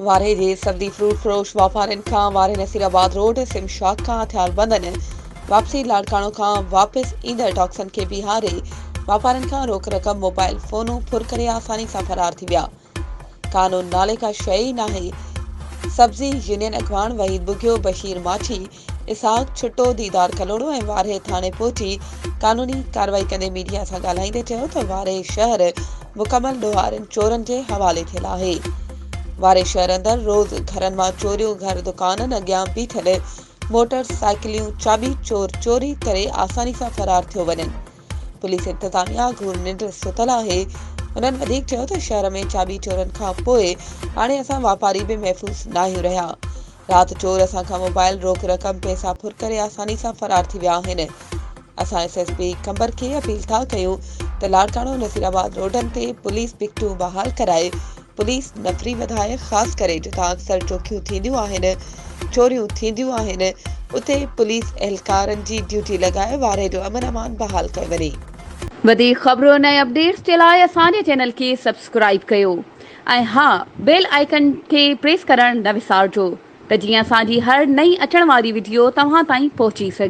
वारे जे सब्जी फ्रूट फरोश वापारियुनि खां वारे नसीराबाद रोड सिम शाख खां हथियार बंदनि वापसी लाड़काणो खां वापसि ईंदड़ टॉक्सन खे बीहारे वापारियुनि खां रोक रक़म मोबाइल फोनूं फुर करे आसानी सां फरार थी विया। कानून नाले का शइ ई नाहे। सब्जी यूनियन अॻवान वहीद बुघियो, बशीर माछी, इसहाक छुट्टो, दीदार कलोड़ो ऐं वारे थाणे पहुची कानूनी कार्रवाई कंदे मीडिया सां ॻाल्हाईंदे चयो त वारे शहर मुकमल ॾोहारियुनि चोरनि जे हवाले थियल आहे। वारे शहर अंदरि रोज़ घरनि मां चोरियूं, घर दुकाननि अॻियां बीठल मोटर साइकिलियूं चाबी चोर चोरी करे आसानी सां फरार थियो वञनि। पुलिस इंतज़ामिया घूर निंड सुतल आहे। उन्हनि वधीक चयो त शहर में चाबी चोरनि खां पोइ हाणे असां वापारी बि महफ़ूज़ न आहियूं रहिया। राति चोर असां खां मोबाइल, रोक रक़म, पैसा फुर करे आसानी सां फरार थी विया आहिनि। असां SSP कंबर खे अपील था कयूं त लाड़काणो नसीराबाद रोडनि ते पुलिस पिकटूं बहाल कराए पुलिस नफ़री वधाए, ख़ासि करे जितां अक्सर चोखियूं थींदियूं आहिनि, चोरियूं थींदियूं आहिनि, उते पुलिस एहलकारनि जी ड्यूटी लॻाए वारे जो अमन अमान बहाल कयो वञे। वधीक ख़बरुनि ऐं अपडेट्स जे लाइ असांजे चैनल खे सब्सक्राइब कयो ऐं हा, बेल आइकन खे प्रेस करणु न विसारिजो त जीअं असांजी हर नई अचण वारी वीडियो तव्हां ताईं पहुची सघे।